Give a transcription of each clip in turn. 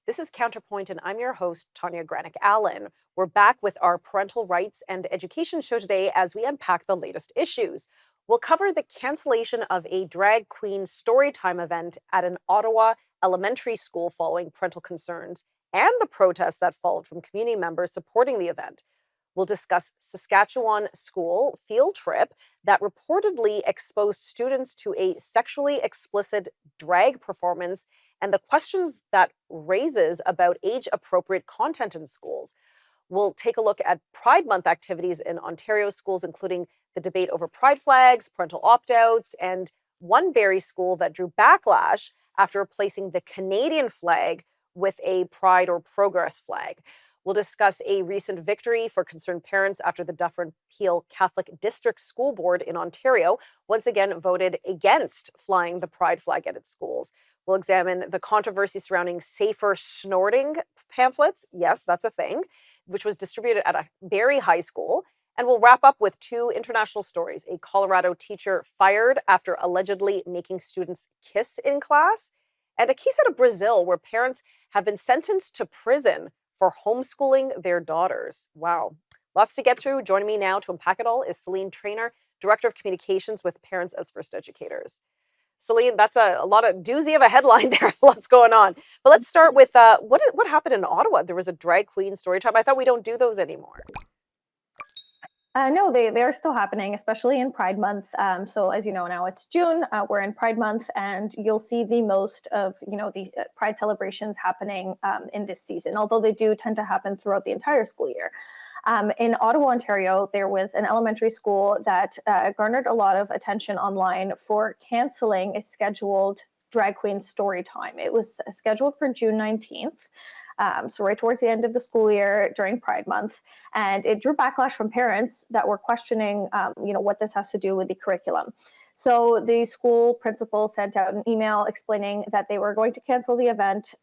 This is CounterPoint, and I'm your host, Tanya Granic Allen. We're back with our parental rights and education show today as we unpack the latest issues. We'll cover the cancellation of a drag queen storytime event at an Ottawa elementary school following parental concerns and the protests that followed from community members supporting the event. We'll discuss Saskatchewan school field trip that reportedly exposed students to a sexually explicit drag performance and the questions that raises about age-appropriate content in schools. We'll take a look at Pride Month activities in Ontario schools, including the debate over pride flags, parental opt-outs, and one Barrie school that drew backlash after replacing the Canadian flag with a Pride or Progress flag. We'll discuss a recent victory for concerned parents after the Dufferin Peel Catholic District School Board in Ontario once again voted against flying the Pride flag at its schools. We'll examine the controversy surrounding safer snorting pamphlets. Yes, that's a thing, which was distributed at a Barrie High School. And we'll wrap up with two international stories: a Colorado teacher fired after allegedly making students kiss in class, and a case out of Brazil where parents have been sentenced to prison for homeschooling their daughters. Wow. Lots to get through. Joining me now to unpack it all is Celine Traynor, Director of Communications with Parents as First Educators. Celine, that's a lot of doozy of a headline there. Lots going on. But let's start with what happened in Ottawa? There was a drag queen story time. I thought we don't do those anymore. No, they are still happening, especially in Pride Month. So as you know, now it's June, we're in Pride Month, and you'll see the most of, the Pride celebrations happening in this season, although they do tend to happen throughout the entire school year. In Ottawa, Ontario, there was an elementary school that garnered a lot of attention online for canceling a scheduled drag queen story time. It was scheduled for June 19th. So right towards the end of the school year during Pride Month. And it drew backlash from parents that were questioning, what this has to do with the curriculum. So the school principal sent out an email explaining that they were going to cancel the event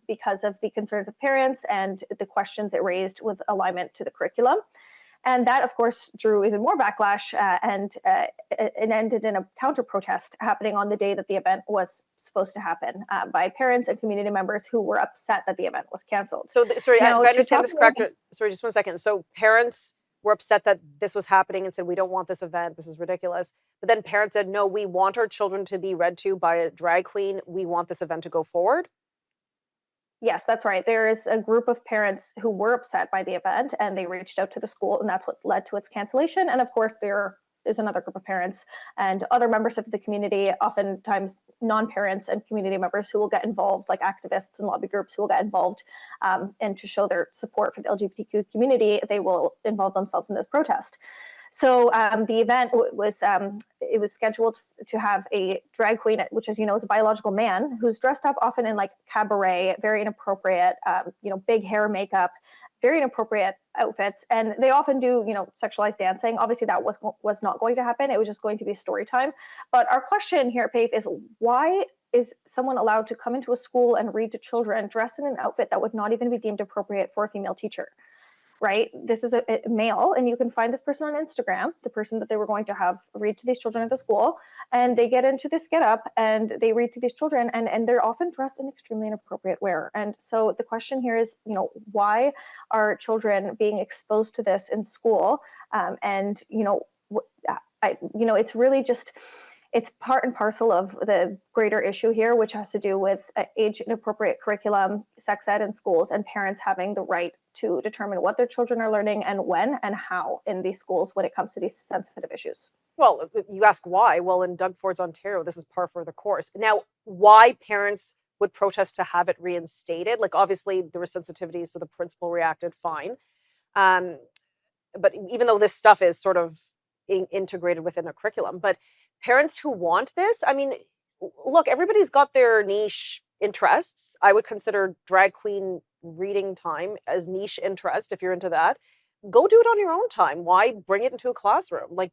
because of the concerns of parents and the questions it raised with alignment to the curriculum. And that, of course, drew even more backlash and it ended in a counter-protest happening on the day that the event was supposed to happen by parents and community members who were upset that the event was canceled. So, sorry, now, if I understand this correct, sorry, just 1 second. So parents were upset that this was happening and said, we don't want this event, this is ridiculous. But then parents said, no, we want our children to be read to by a drag queen. We want this event to go forward. Yes, that's right. There is a group of parents who were upset by the event and they reached out to the school, and that's what led to its cancellation. And of course, there is another group of parents and other members of the community, oftentimes non-parents and community members, who will get involved, like activists and lobby groups who will get involved and to show their support for the LGBTQ community, they will involve themselves in this protest. So the event was scheduled to have a drag queen, which, as you know, is a biological man who's dressed up often in like cabaret, very inappropriate, big hair, makeup, very inappropriate outfits. And they often do, sexualized dancing. Obviously, that was not going to happen. It was just going to be story time. But our question here at PAVE is, why is someone allowed to come into a school and read to children dressed in an outfit that would not even be deemed appropriate for a female teacher? Right? This is a male, and you can find this person on Instagram, the person that they were going to have read to these children at the school, and they get into this getup and they read to these children, and they're often dressed in extremely inappropriate wear. And so the question here is, why are children being exposed to this in school? It's really just, it's part and parcel of the greater issue here, which has to do with age inappropriate curriculum, sex ed in schools, and parents having the right to determine what their children are learning and when and how in these schools when it comes to these sensitive issues. Well, you ask why. Well, in Doug Ford's Ontario, this is par for the course. Now, why parents would protest to have it reinstated? Like, obviously, there were sensitivities, so the principal reacted fine. But even though this stuff is sort of integrated within a curriculum, but parents who want this, I mean, look, everybody's got their niche interests. I would consider drag queen reading time as niche interest. If you're into that, go do it on your own time. Why bring it into a classroom? Like,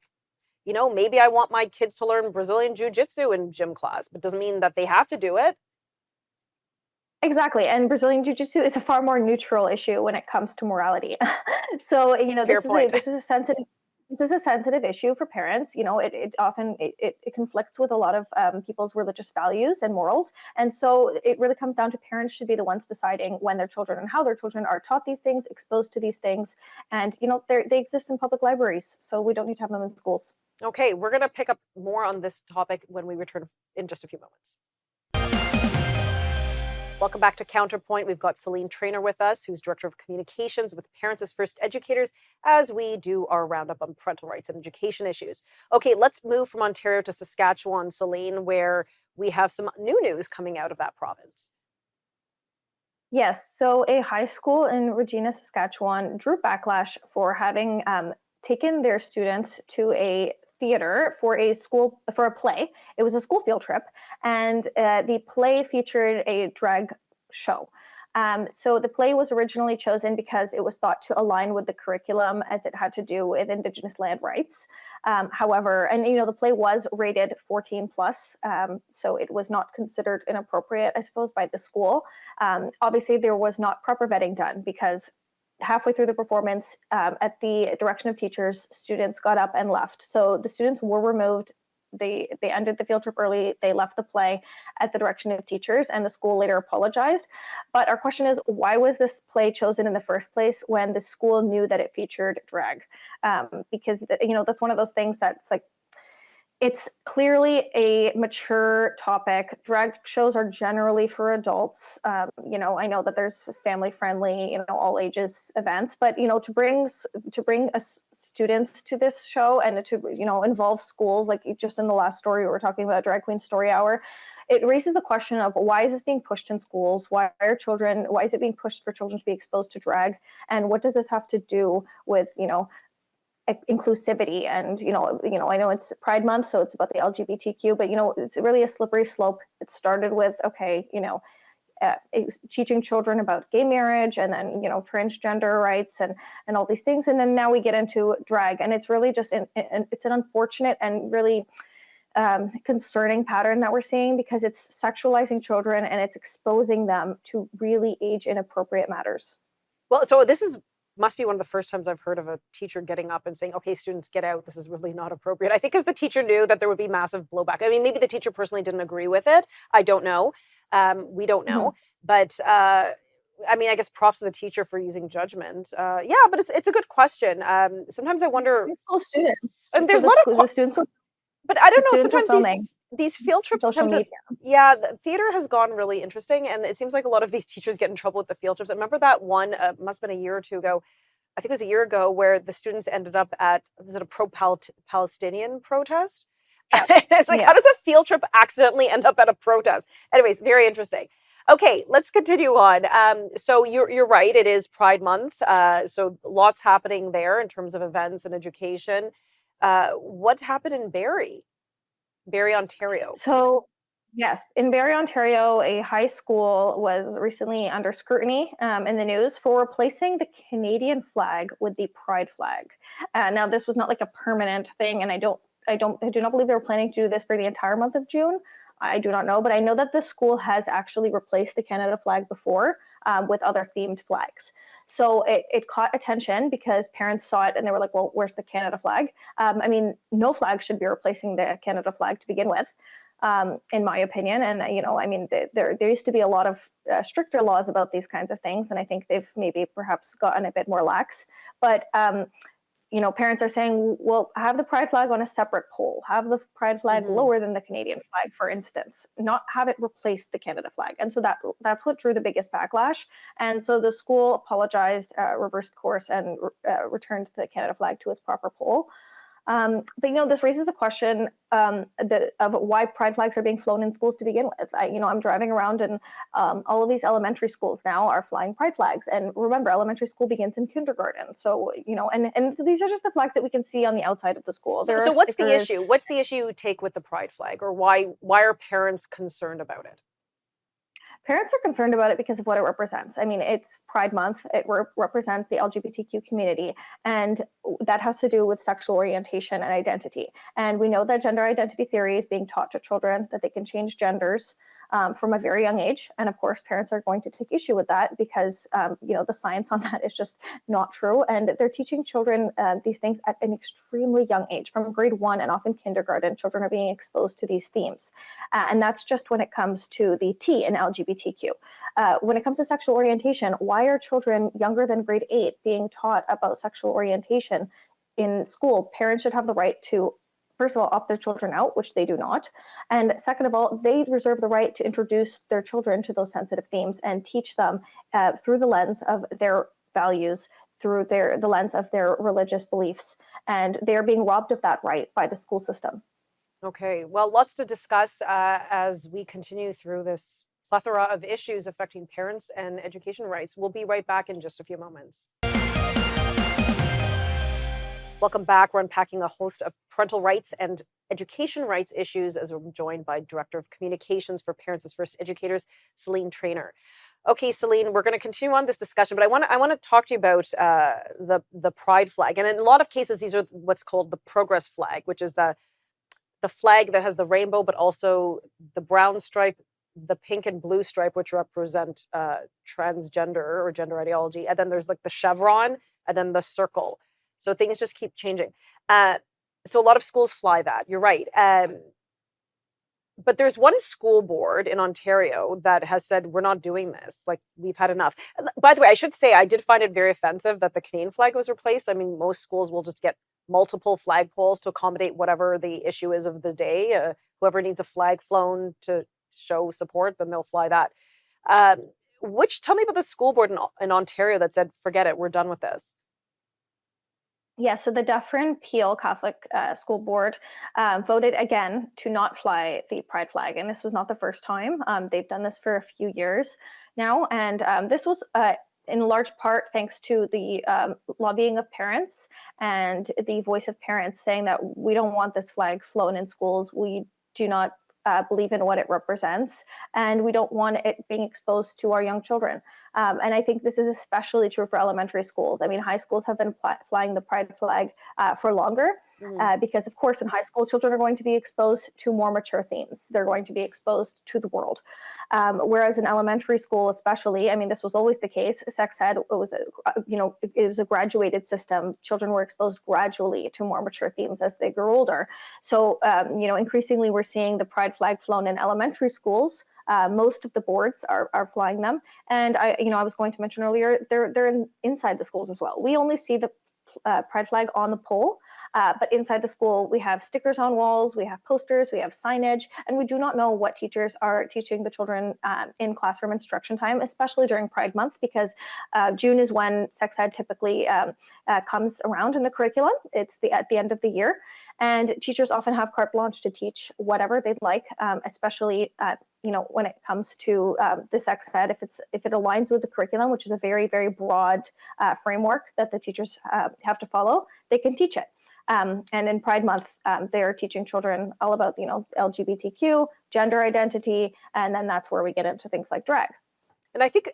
maybe I want my kids to learn Brazilian jiu-jitsu in gym class, but doesn't mean that they have to do it. Exactly. And Brazilian jiu-jitsu is a far more neutral issue when it comes to morality. So, this is a sensitive This is a sensitive issue for parents. It often it conflicts with a lot of people's religious values and morals, and so it really comes down to parents should be the ones deciding when their children and how their children are taught these things, exposed to these things, and they exist in public libraries, so we don't need to have them in schools. Okay, we're going to pick up more on this topic when we return in just a few moments. Welcome back to CounterPoint. We've got Celine Traynor with us, who's Director of Communications with Parents as First Educators, as we do our roundup on parental rights and education issues. Okay, let's move from Ontario to Saskatchewan, Celine, where we have some new news coming out of that province. Yes, so a high school in Regina, Saskatchewan drew backlash for having taken their students to a theater for a play. It was a school field trip, and the play featured a drag show. So the play was originally chosen because it was thought to align with the curriculum as it had to do with Indigenous land rights. However, and the play was rated 14 plus, so it was not considered inappropriate, I suppose, by the school. Obviously, there was not proper vetting done because halfway through the performance, at the direction of teachers, students got up and left. So the students were removed. They ended the field trip early. They left the play at the direction of teachers, and the school later apologized. But our question is, why was this play chosen in the first place when the school knew that it featured drag? Because that's one of those things that's like, it's clearly a mature topic. Drag shows are generally for adults. I know that there's family-friendly, all ages events, but to bring students to this show and to involve schools, like just in the last story we were talking about, Drag Queen Story Hour, it raises the question of why is this being pushed in schools? Why is it being pushed for children to be exposed to drag? And what does this have to do with inclusivity? And I know it's Pride Month, so it's about the LGBTQ, but it's really a slippery slope. It started with teaching children about gay marriage, and then transgender rights and all these things, and then now we get into drag, and it's really just it's an unfortunate and really concerning pattern that we're seeing, because it's sexualizing children and it's exposing them to really age inappropriate matters. Well, so this must be one of the first times I've heard of a teacher getting up and saying, okay, students, get out. This is really not appropriate. I think because the teacher knew that there would be massive blowback. I mean, maybe the teacher personally didn't agree with it. I don't know. We don't know. Mm-hmm. But I guess props to the teacher for using judgment. Yeah, but it's a good question. Sometimes I wonder. School students. There's a lot of the students. But I don't know. Sometimes these field trips tend to. Yeah, the theater has gone really interesting, and it seems like a lot of these teachers get in trouble with the field trips. I remember that one must have been a year or two ago. I think it was a year ago, where the students ended up at, was it a pro-Palestinian protest? Yeah. It's like, how does a field trip accidentally end up at a protest? Anyways, very interesting. Okay, let's continue on. So you're right. It is Pride Month. So lots happening there in terms of events and education. What happened in Barrie, Ontario? So yes, in Barrie, Ontario, a high school was recently under scrutiny in the news for replacing the Canadian flag with the Pride flag. Now, this was not like a permanent thing, and I do not believe they were planning to do this for the entire month of June. I do not know, but I know that the school has actually replaced the Canada flag before with other themed flags. So it caught attention because parents saw it and they were like, well, where's the Canada flag? No flag should be replacing the Canada flag to begin with, in my opinion. And, there used to be a lot of stricter laws about these kinds of things. And I think they've maybe perhaps gotten a bit more lax. But parents are saying, well, have the Pride flag on a separate pole, have the Pride flag lower than the Canadian flag, for instance, not have it replace the Canada flag. And so that's what drew the biggest backlash. And so the school apologized, reversed course, and returned the Canada flag to its proper pole. But this raises the question of why Pride flags are being flown in schools to begin with. I'm driving around, and all of these elementary schools now are flying Pride flags. And remember, elementary school begins in kindergarten. So and these are just the flags that we can see on the outside of the school. So what's the issue? What's the issue you take with the Pride flag, or why are parents concerned about it? Parents are concerned about it because of what it represents. I mean, it's Pride Month. It represents the LGBTQ community, and that has to do with sexual orientation and identity. And we know that gender identity theory is being taught to children, that they can change genders from a very young age. And of course, parents are going to take issue with that because, the science on that is just not true. And they're teaching children these things at an extremely young age. From grade 1 and often kindergarten, children are being exposed to these themes. And that's just when it comes to the T in LGBTQ. When it comes to sexual orientation, why are children younger than grade 8 being taught about sexual orientation in school? Parents should have the right to, first of all, opt their children out, which they do not. And second of all, they reserve the right to introduce their children to those sensitive themes and teach them through the lens of their values, through the lens of their religious beliefs. And they're being robbed of that right by the school system. Okay, well, lots to discuss as we continue through this plethora of issues affecting parents and education rights. We'll be right back in just a few moments. Welcome back. We're unpacking a host of parental rights and education rights issues as we're joined by Director of Communications for Parents as First Educators, Celine Traynor. Okay, Celine, we're going to continue on this discussion, but I want to talk to you about the pride flag. And in a lot of cases, these are what's called the progress flag, which is the flag that has the rainbow, but also the brown stripe, the pink and blue stripe, which represent transgender or gender ideology. And then there's like the chevron and then the circle. So things just keep changing. So a lot of schools fly that. You're right. But there's one school board in Ontario that has said, we're not doing this. Like, we've had enough. By the way, I should say, I did find it very offensive that the Canadian flag was replaced. I mean, most schools will just get multiple flagpoles to accommodate whatever the issue is of the day. Whoever needs a flag flown to show support, then they'll fly that. Tell me about the school board in Ontario that said, forget it, we're done with this. Yeah, so the Dufferin Peel Catholic School Board voted again to not fly the pride flag. And this was not the first time. They've done this for a few years now. And this was in large part thanks to the lobbying of parents and the voice of parents saying that we don't want this flag flown in schools. We do not believe in what it represents, and we don't want it being exposed to our young children. And I think this is especially true for elementary schools. I mean, high schools have been flying the pride flag for longer because, of course, in high school, children are going to be exposed to more mature themes. They're going to be exposed to the world. Whereas in elementary school, especially, I mean, this was always the case. Sex ed, it was a graduated system. Children were exposed gradually to more mature themes as they grew older. So, increasingly, we're seeing the pride flag flown in elementary schools. Most of the boards are flying them, and I was going to mention earlier, they're inside the schools as well. We only see the pride flag on the pole, but inside the school we have stickers on walls, we have posters, we have signage, and we do not know what teachers are teaching the children in classroom instruction time, especially during Pride Month, because June is when sex ed typically comes around in the curriculum. It's at the end of the year. And teachers often have carte blanche to teach whatever they'd like, especially when it comes to the sex ed. If it aligns with the curriculum, which is a very, very broad framework that the teachers have to follow, they can teach it. And in Pride Month, they're teaching children all about LGBTQ, gender identity, and then that's where we get into things like drag. And I think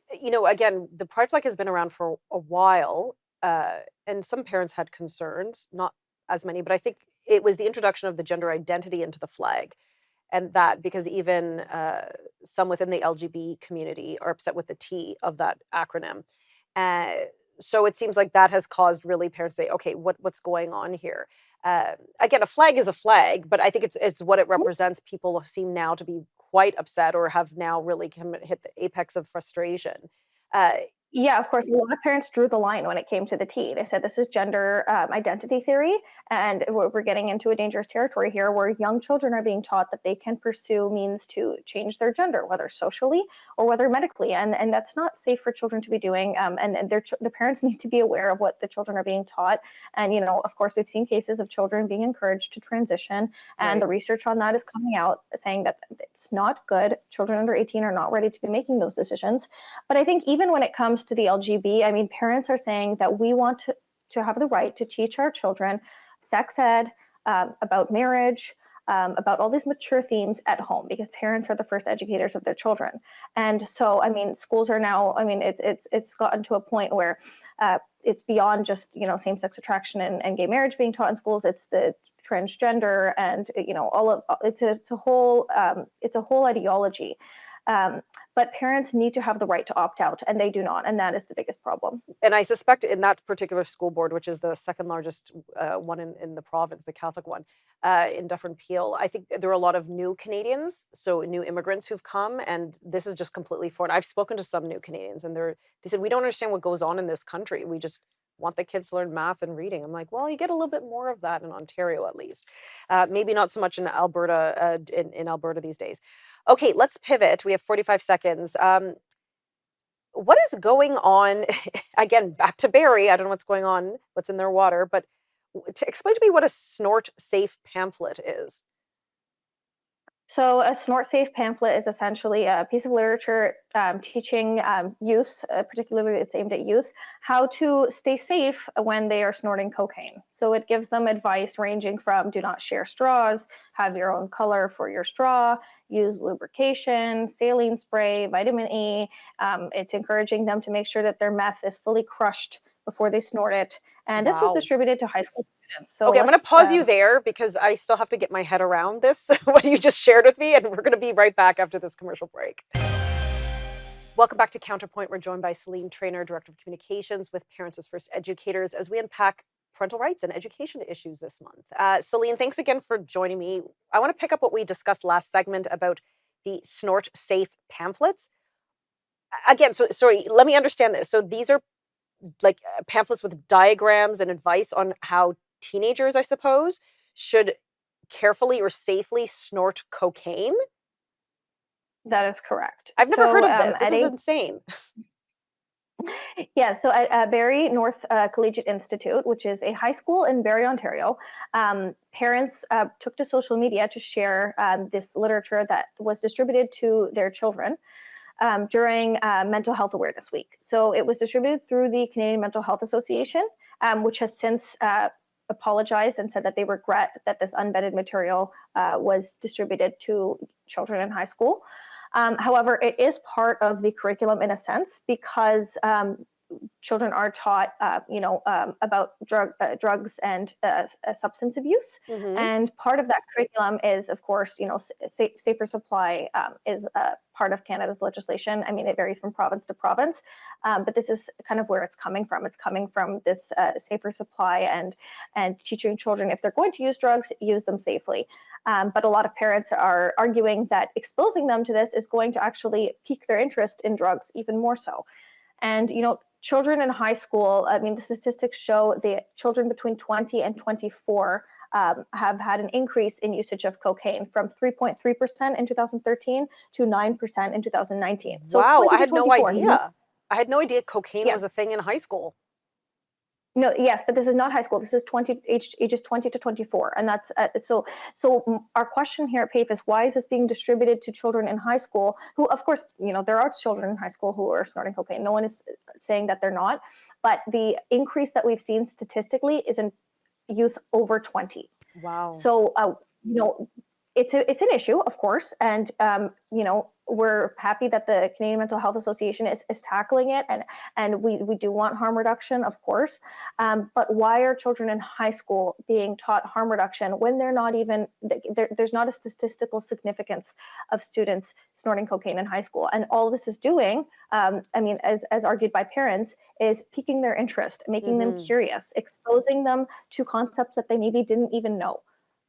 again, the pride flag has been around for a while, and some parents had concerns, not as many, but I think it was the introduction of the gender identity into the flag. And that because even some within the LGBT community are upset with the T of that acronym. So it seems like that has caused really parents to say, okay, what's going on here? Again, a flag is a flag, but I think it's what it represents. People seem now to be quite upset or have now really hit the apex of frustration. Yeah, of course. A lot of parents drew the line when it came to the T. They said this is gender identity theory, and we're getting into a dangerous territory here where young children are being taught that they can pursue means to change their gender, whether socially or whether medically, and that's not safe for children to be doing. And the parents need to be aware of what the children are being taught. And of course, we've seen cases of children being encouraged to transition, and the research on that is coming out saying that it's not good. Children under 18 are not ready to be making those decisions. But I think even when it comes to the LGB, I mean, parents are saying that we want to have the right to teach our children sex ed, about marriage, about all these mature themes at home, because parents are the first educators of their children. And so, I mean, schools are now, I mean, it's gotten to a point where it's beyond just, same-sex attraction and gay marriage being taught in schools. It's the transgender and, all of it's a whole ideology. But parents need to have the right to opt out, and they do not, and that is the biggest problem. And I suspect in that particular school board, which is the second largest one in the province, the Catholic one, in Dufferin Peel, I think there are a lot of new Canadians, so new immigrants who've come, and this is just completely foreign. I've spoken to some new Canadians, and they said, we don't understand what goes on in this country. We just want the kids to learn math and reading. I'm like, well, you get a little bit more of that in Ontario, at least. Maybe not so much in Alberta, in Alberta these days. Okay, let's pivot. We have 45 seconds. What is going on? Again, back to Barrie. I don't know what's going on, what's in their water, but explain to me what a Snort-Safe Pamphlet is. So a Snort-Safe Pamphlet is essentially a piece of literature teaching youth, particularly it's aimed at youth, how to stay safe when they are snorting cocaine. So it gives them advice ranging from do not share straws, have your own color for your straw, use lubrication, saline spray, vitamin E. It's encouraging them to make sure that their meth is fully crushed before they snort it. And this was Wow. distributed to high school students. So okay, I'm going to pause you there because I still have to get my head around this, what you just shared with me, and we're going to be right back after this commercial break. Welcome back to CounterPoint. We're joined by Celine Traynor, Director of Communications with Parents as First Educators, as we unpack parental rights and education issues this month. Celine, thanks again for joining me. I want to pick up what we discussed last segment about the Snort-Safe pamphlets. Again, so sorry, let me understand this. So these are like pamphlets with diagrams and advice on how teenagers, I suppose, should carefully or safely snort cocaine? That is correct. I've never heard of this. This is insane. Yeah, so at Barrie North Collegiate Institute, which is a high school in Barrie, Ontario, parents took to social media to share this literature that was distributed to their children during Mental Health Awareness Week. So it was distributed through the Canadian Mental Health Association, which has since apologized and said that they regret that this unvetted material was distributed to children in high school. However, it is part of the curriculum in a sense because children are taught, about drugs and substance abuse. Mm-hmm. And part of that curriculum is, of course, safer supply is part of Canada's legislation. I mean, it varies from province to province, but this is kind of where it's coming from. It's coming from this safer supply and teaching children if they're going to use drugs, use them safely. But a lot of parents are arguing that exposing them to this is going to actually pique their interest in drugs even more so. And, children in high school, I mean, the statistics show that children between 20 and 24 have had an increase in usage of cocaine from 3.3% in 2013 to 9% in 2019. So wow, I had no idea. I had no idea cocaine Yeah. was a thing in high school. No, yes, but this is not high school. This is ages 20 to 24. And that's so our question here at PAFE is why is this being distributed to children in high school who, of course, there are children in high school who are snorting cocaine. No one is saying that they're not. But the increase that we've seen statistically is in youth over 20. Wow. So, it's an issue, of course. And, we're happy that the Canadian Mental Health Association is tackling it. And we do want harm reduction, of course. But why are children in high school being taught harm reduction when they're not even, there's not a statistical significance of students snorting cocaine in high school? And all this is doing, as argued by parents, is piquing their interest, making them curious, exposing them to concepts that they maybe didn't even know.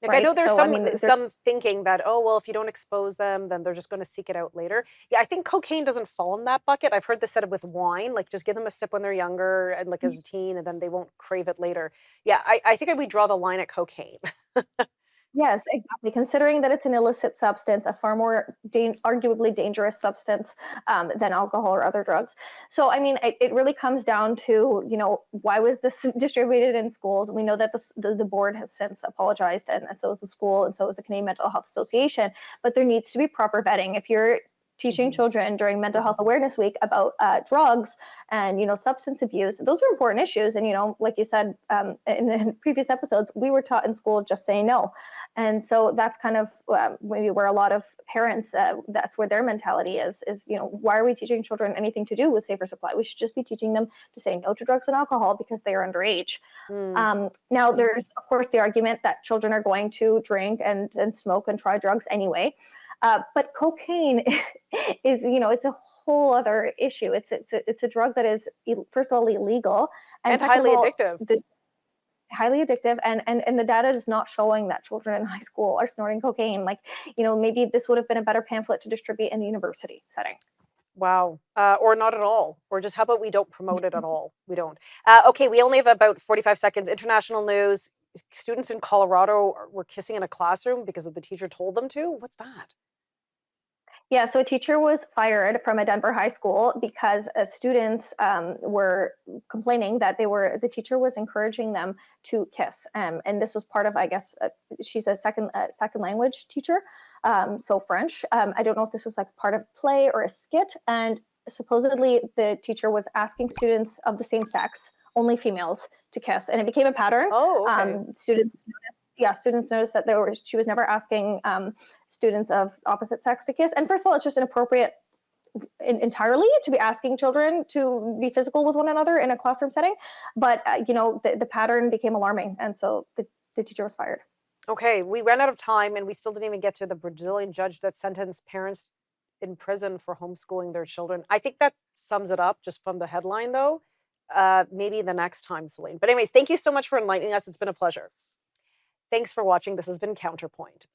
Like, right? I know there's So, some thinking that, oh, well, if you don't expose them, then they're just going to seek it out later. Yeah, I think cocaine doesn't fall in that bucket. I've heard this said with wine, like just give them a sip when they're younger and like as a teen, and then they won't crave it later. Yeah, I think we draw the line at cocaine. Yes, exactly. Considering that it's an illicit substance, a far more arguably dangerous substance than alcohol or other drugs. So, I mean, it really comes down to, why was this distributed in schools? We know that the board has since apologized, and so is the school, and so is the Canadian Mental Health Association. But there needs to be proper vetting. If you're teaching children during Mental Health Awareness Week about drugs and, substance abuse. Those are important issues. And, like you said in previous episodes, we were taught in school just say no. And so that's kind of maybe where a lot of parents, that's where their mentality is, why are we teaching children anything to do with safer supply? We should just be teaching them to say no to drugs and alcohol because they are underage. Now, there's, of course, the argument that children are going to drink and smoke and try drugs anyway. But cocaine is, it's a whole other issue. It's a drug that is, first of all, illegal. And highly addictive. Highly addictive. And the data is not showing that children in high school are snorting cocaine. Like, maybe this would have been a better pamphlet to distribute in the university setting. Wow. Or not at all. Or just how about we don't promote it at all? We don't. Okay, we only have about 45 seconds. International news. Students in Colorado were kissing in a classroom because the teacher told them to. What's that? Yeah, so a teacher was fired from a Denver high school because students were complaining that the teacher was encouraging them to kiss. And this was part of, I guess, she's a second language teacher, so French. I don't know if this was like part of play or a skit. And supposedly the teacher was asking students of the same sex, only females, to kiss. And it became a pattern. Oh, okay. Students noticed that she was never asking students of opposite sex to kiss. And first of all, it's just inappropriate entirely to be asking children to be physical with one another in a classroom setting. But, the pattern became alarming. And so the teacher was fired. Okay, we ran out of time and we still didn't even get to the Brazilian judge that sentenced parents in prison for homeschooling their children. I think that sums it up just from the headline, though. Maybe the next time, Celine. But anyways, thank you so much for enlightening us. It's been a pleasure. Thanks for watching. This has been CounterPoint.